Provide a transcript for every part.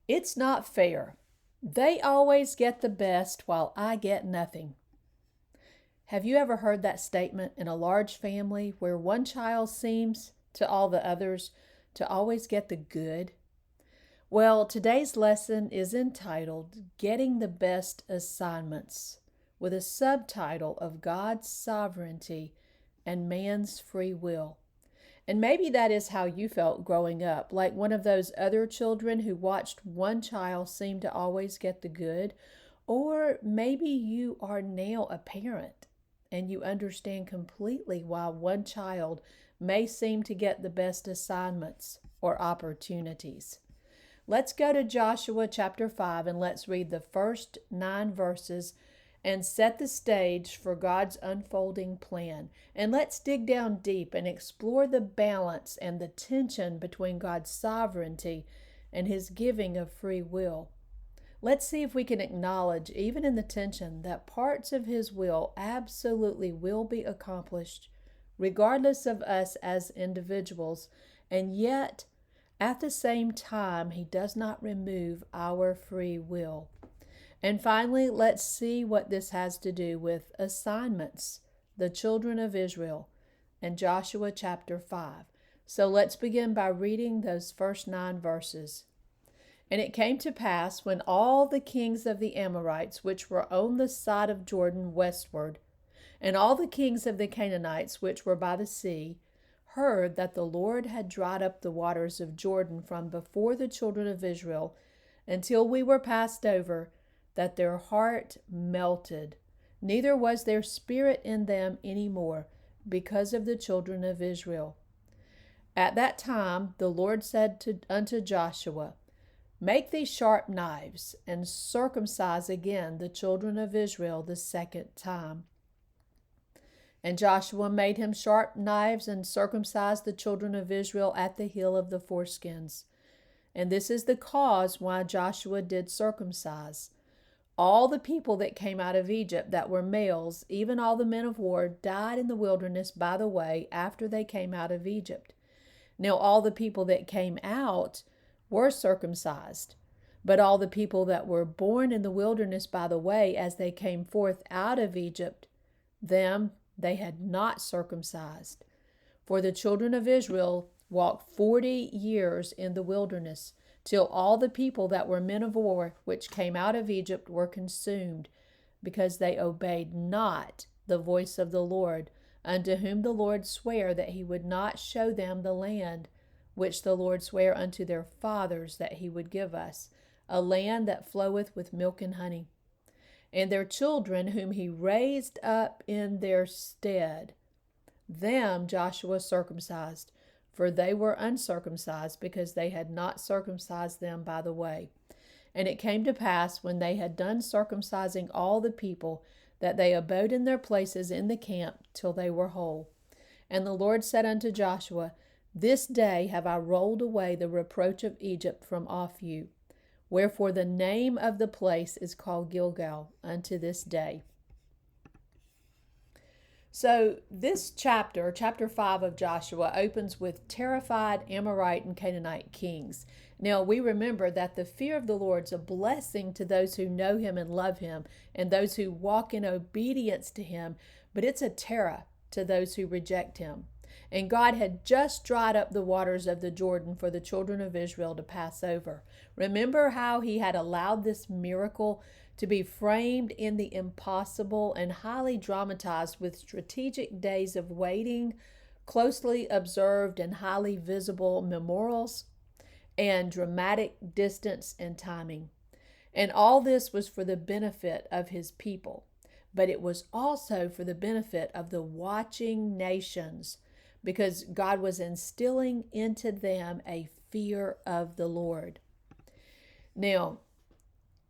It's not fair. They always get the best while I get nothing. Have you ever heard that statement in a large family where one child seems to all the others to always get the good? Well, today's lesson is entitled Getting the Best Assignments, with a subtitle of God's Sovereignty and Man's Free Will. And maybe that is how you felt growing up, like one of those other children who watched one child seem to always get the good. Or maybe you are now a parent and you understand completely why one child may seem to get the best assignments or opportunities. Let's go to Joshua chapter 5 and let's read the first 9 verses and set the stage for God's unfolding plan. And let's dig down deep and explore the balance and the tension between God's sovereignty and His giving of free will. Let's see if we can acknowledge, even in the tension, that parts of His will absolutely will be accomplished, regardless of us as individuals, and yet, at the same time, He does not remove our free will. And finally, let's see what this has to do with assignments, the children of Israel, and Joshua chapter 5. So let's begin by reading those first 9 verses. And it came to pass when all the kings of the Amorites, which were on the side of Jordan westward, and all the kings of the Canaanites, which were by the sea, heard that the Lord had dried up the waters of Jordan from before the children of Israel, until we were passed over, that their heart melted, neither was there spirit in them any more, because of the children of Israel. At that time the Lord said unto Joshua, Make thee sharp knives, and circumcise again the children of Israel the second time. And Joshua made him sharp knives, and circumcised the children of Israel at the hill of the foreskins. And this is the cause why Joshua did circumcise. All the people that came out of Egypt that were males, even all the men of war, died in the wilderness by the way after they came out of Egypt. Now all the people that came out were circumcised, but all the people that were born in the wilderness by the way as they came forth out of Egypt, them they had not circumcised. For the children of Israel walked 40 years in the wilderness, till all the people that were men of war which came out of Egypt were consumed, because they obeyed not the voice of the Lord, unto whom the Lord sware that He would not show them the land which the Lord sware unto their fathers that He would give us, a land that floweth with milk and honey. And their children whom He raised up in their stead, them Joshua circumcised, for they were uncircumcised, because they had not circumcised them by the way. And it came to pass, when they had done circumcising all the people, that they abode in their places in the camp till they were whole. And the Lord said unto Joshua, This day have I rolled away the reproach of Egypt from off you. Wherefore the name of the place is called Gilgal unto this day. So this chapter 5 of Joshua, opens with terrified Amorite and Canaanite kings. Now we remember that the fear of the Lord is a blessing to those who know Him and love Him, and those who walk in obedience to Him, but it's a terror to those who reject Him. And God had just dried up the waters of the Jordan for the children of Israel to pass over. Remember how He had allowed this miracle to be framed in the impossible and highly dramatized with strategic days of waiting, closely observed and highly visible memorials, and dramatic distance and timing. And all this was for the benefit of His people, but it was also for the benefit of the watching nations, because God was instilling into them a fear of the Lord. Now,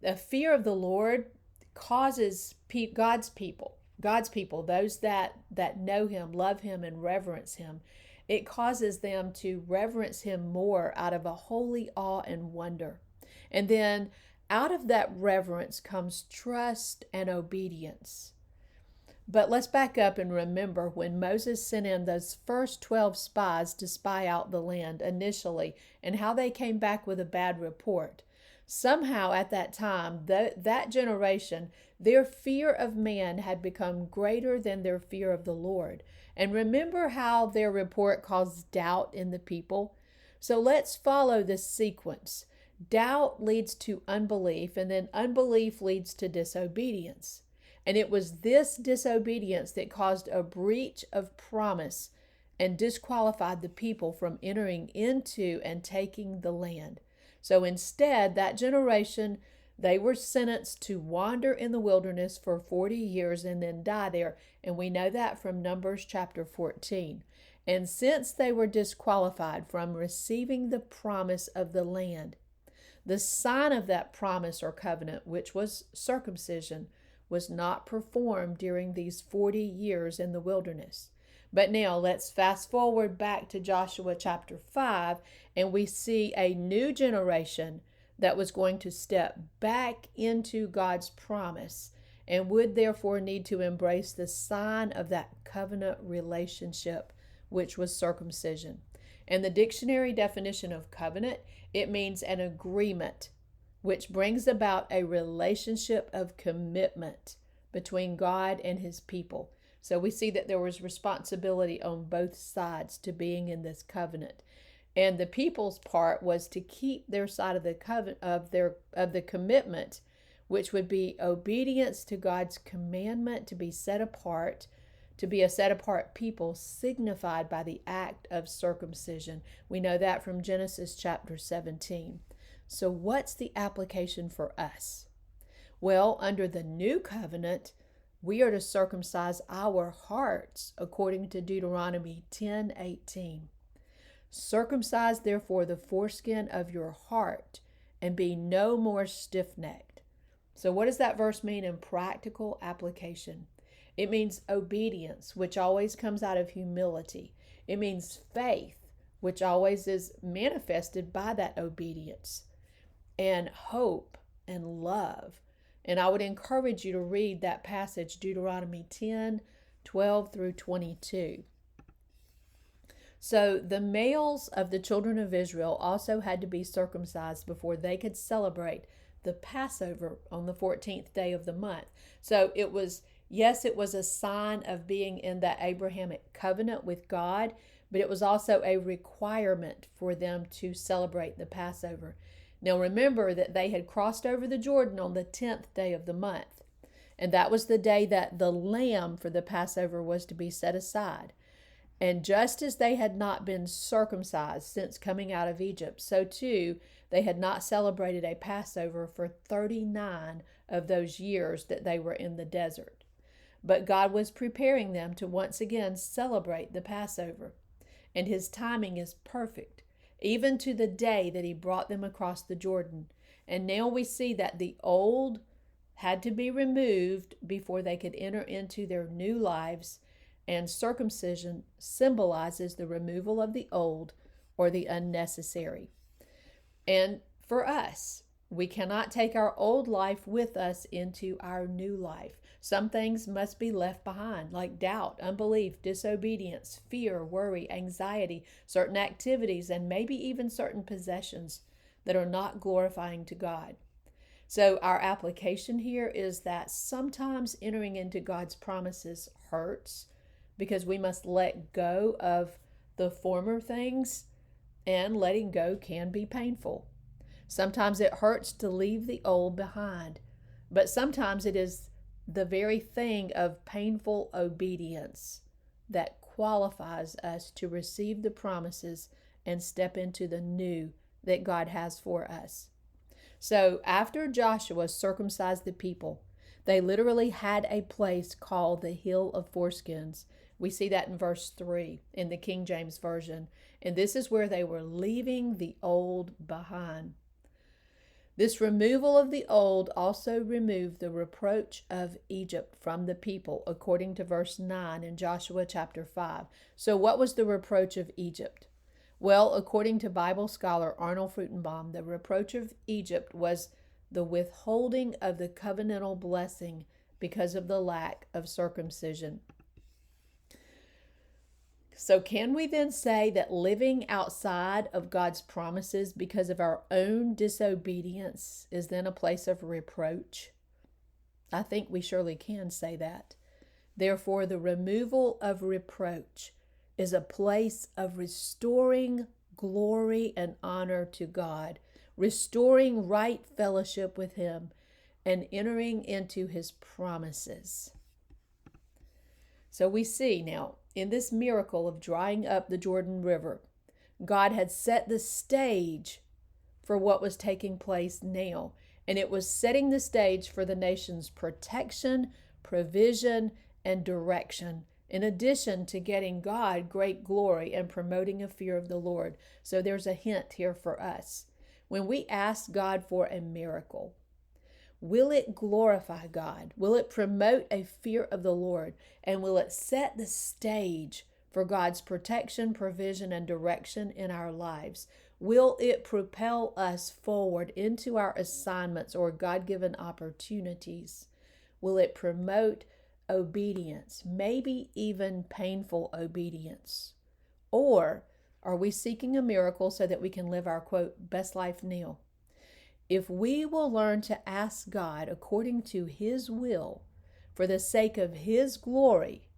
the fear of the Lord causes God's people, those that know Him, love Him, and reverence Him, it causes them to reverence Him more out of a holy awe and wonder. And then out of that reverence comes trust and obedience. But let's back up and remember when Moses sent in those first 12 spies to spy out the land initially, and how they came back with a bad report. Somehow at that time, that generation, their fear of man had become greater than their fear of the Lord. And remember how their report caused doubt in the people? So let's follow this sequence. Doubt leads to unbelief, and then unbelief leads to disobedience. And it was this disobedience that caused a breach of promise and disqualified the people from entering into and taking the land. So instead, that generation, they were sentenced to wander in the wilderness for 40 years and then die there. And we know that from Numbers chapter 14. And since they were disqualified from receiving the promise of the land, the sign of that promise or covenant, which was circumcision, was not performed during these 40 years in the wilderness. But now let's fast forward back to Joshua chapter 5, and we see a new generation that was going to step back into God's promise and would therefore need to embrace the sign of that covenant relationship, which was circumcision. And the dictionary definition of covenant, it means an agreement, which brings about a relationship of commitment between God and his people. So we see that there was responsibility on both sides to being in this covenant. And the people's part was to keep their side of the covenant of the commitment, which would be obedience to God's commandment to be set apart, to be a set apart people signified by the act of circumcision. We know that from Genesis chapter 17. So what's the application for us? Well, under the new covenant, we are to circumcise our hearts according to Deuteronomy 10:18. Circumcise therefore the foreskin of your heart and be no more stiff-necked. So what does that verse mean in practical application? It means obedience, which always comes out of humility. It means faith, which always is manifested by that obedience, and hope and love. And I would encourage you to read that passage, Deuteronomy 10:12 through 22. So the males of the children of Israel also had to be circumcised before they could celebrate the Passover on the 14th day of the month. So it was a sign of being in that Abrahamic covenant with God, but it was also a requirement for them to celebrate the Passover. Now remember that they had crossed over the Jordan on the 10th day of the month, and that was the day that the lamb for the Passover was to be set aside. And just as they had not been circumcised since coming out of Egypt, so too they had not celebrated a Passover for 39 of those years that they were in the desert. But God was preparing them to once again celebrate the Passover, and his timing is perfect, even to the day that he brought them across the Jordan. And now we see that the old had to be removed before they could enter into their new lives, and circumcision symbolizes the removal of the old or the unnecessary. And for us, we cannot take our old life with us into our new life. Some things must be left behind, like doubt, unbelief, disobedience, fear, worry, anxiety, certain activities, and maybe even certain possessions that are not glorifying to God. So our application here is that sometimes entering into God's promises hurts because we must let go of the former things, and letting go can be painful. Sometimes it hurts to leave the old behind, but sometimes it is the very thing of painful obedience that qualifies us to receive the promises and step into the new that God has for us. So after Joshua circumcised the people, they literally had a place called the Hill of Foreskins. We see that in verse 3 in the King James Version. And this is where they were leaving the old behind. This removal of the old also removed the reproach of Egypt from the people, according to verse 9 in Joshua chapter 5. So what was the reproach of Egypt? Well, according to Bible scholar Arnold Fruchtenbaum, the reproach of Egypt was the withholding of the covenantal blessing because of the lack of circumcision. So, can we then say that living outside of God's promises because of our own disobedience is then a place of reproach? I think we surely can say that. Therefore, the removal of reproach is a place of restoring glory and honor to God, restoring right fellowship with Him, and entering into His promises. So we see now, in this miracle of drying up the Jordan River, God had set the stage for what was taking place now. And it was setting the stage for the nation's protection, provision, and direction, in addition to getting God great glory and promoting a fear of the Lord. So there's a hint here for us. When we ask God for a miracle, will it glorify God? Will it promote a fear of the Lord? And will it set the stage for God's protection, provision, and direction in our lives? Will it propel us forward into our assignments or God-given opportunities? Will it promote obedience, maybe even painful obedience? Or are we seeking a miracle so that we can live our, quote, best life now? If we will learn to ask God according to His will for the sake of His glory,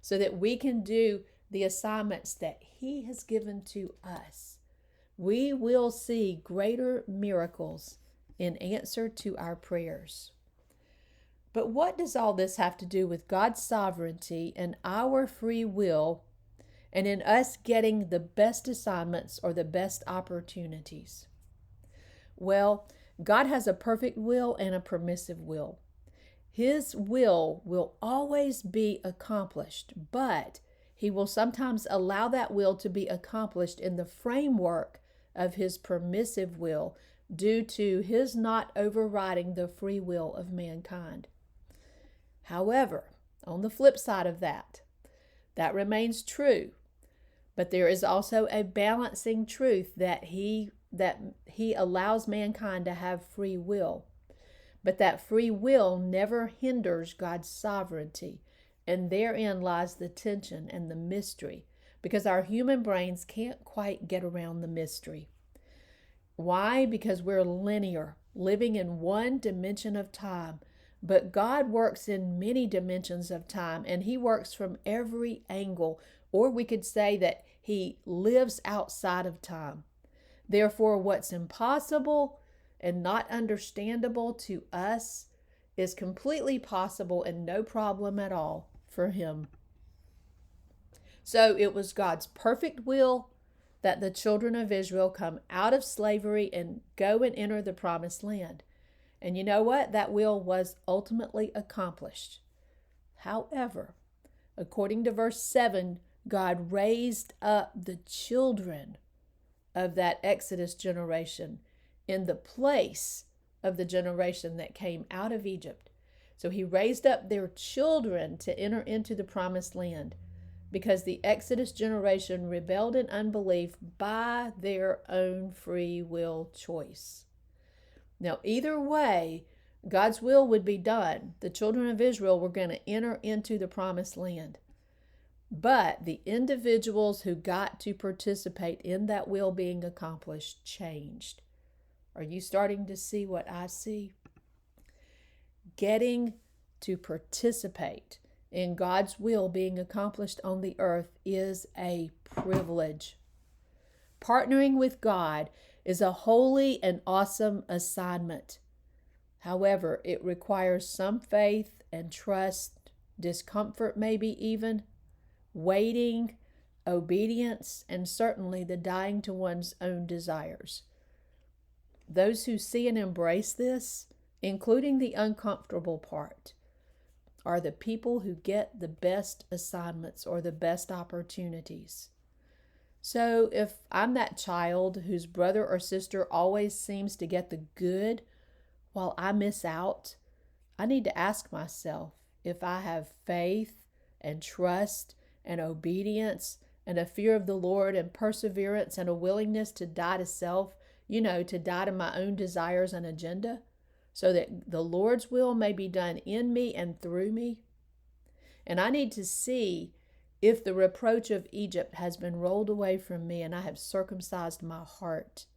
so that we can do the assignments that He has given to us, we will see greater miracles in answer to our prayers. But what does all this have to do with God's sovereignty and our free will, and in us getting the best assignments or the best opportunities? Well, God has a perfect will and a permissive will. His will always be accomplished, but He will sometimes allow that will to be accomplished in the framework of His permissive will due to His not overriding the free will of mankind. However, on the flip side of that remains true, but there is also a balancing truth that He allows mankind to have free will. But that free will never hinders God's sovereignty, and therein lies the tension and the mystery, because our human brains can't quite get around the mystery. Why? Because we're linear, living in one dimension of time, but God works in many dimensions of time, and He works from every angle, or we could say that He lives outside of time. Therefore, what's impossible and not understandable to us is completely possible and no problem at all for Him. So it was God's perfect will that the children of Israel come out of slavery and go and enter the promised land. And you know what? That will was ultimately accomplished. However, according to verse 7, God raised up the children of that Exodus generation in the place of the generation that came out of Egypt. So He raised up their children to enter into the promised land because the Exodus generation rebelled in unbelief by their own free will choice. Now, either way, God's will would be done. The children of Israel were going to enter into the promised land. But the individuals who got to participate in that will being accomplished changed. Are you starting to see what I see? Getting to participate in God's will being accomplished on the earth is a privilege. Partnering with God is a holy and awesome assignment. However, it requires some faith and trust, discomfort maybe even, waiting, obedience, and certainly the dying to one's own desires. Those who see and embrace this, including the uncomfortable part, are the people who get the best assignments or the best opportunities. So if I'm that child whose brother or sister always seems to get the good while I miss out, I need to ask myself if I have faith and trust and obedience and a fear of the Lord and perseverance and a willingness to die to self, to die to my own desires and agenda, so that the Lord's will may be done in me and through me. And I need to see if the reproach of Egypt has been rolled away from me and I have circumcised my heart.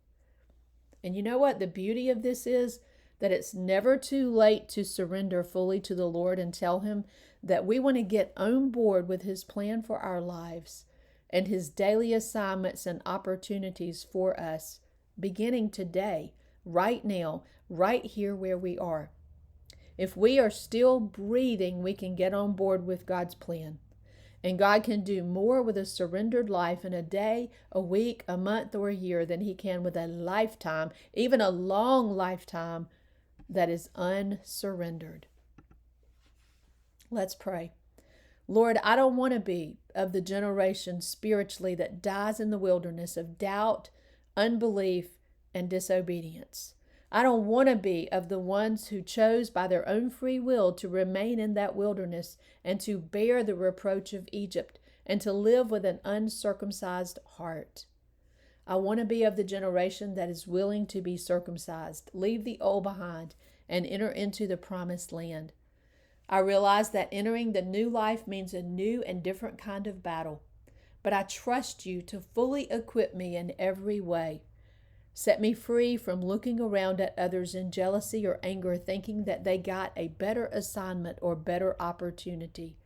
And you know what the beauty of this is? That it's never too late to surrender fully to the Lord and tell Him that we want to get on board with His plan for our lives and His daily assignments and opportunities for us, beginning today, right now, right here where we are. If we are still breathing, we can get on board with God's plan. And God can do more with a surrendered life in a day, a week, a month, or a year than He can with a lifetime, even a long lifetime that is unsurrendered. Let's pray. Lord, I don't want to be of the generation spiritually that dies in the wilderness of doubt, unbelief, and disobedience. I don't want to be of the ones who chose by their own free will to remain in that wilderness and to bear the reproach of Egypt and to live with an uncircumcised heart. I want to be of the generation that is willing to be circumcised, leave the old behind, and enter into the promised land. I realize that entering the new life means a new and different kind of battle, but I trust You to fully equip me in every way. Set me free from looking around at others in jealousy or anger, thinking that they got a better assignment or better opportunity.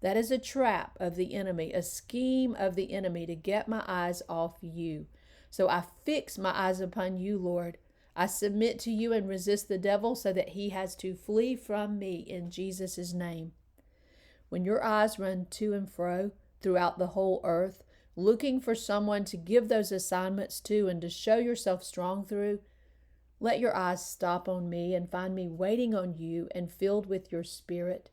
That is a trap of the enemy, a scheme of the enemy to get my eyes off You. So I fix my eyes upon You, Lord. I submit to You and resist the devil so that he has to flee from me in Jesus' name. When your eyes run to and fro throughout the whole earth, looking for someone to give those assignments to and to show Yourself strong through, let your eyes stop on me and find me waiting on You and filled with Your Spirit.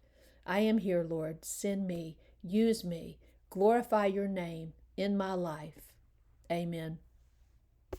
I am here, Lord. Send me, use me, glorify Your name in my life. Amen.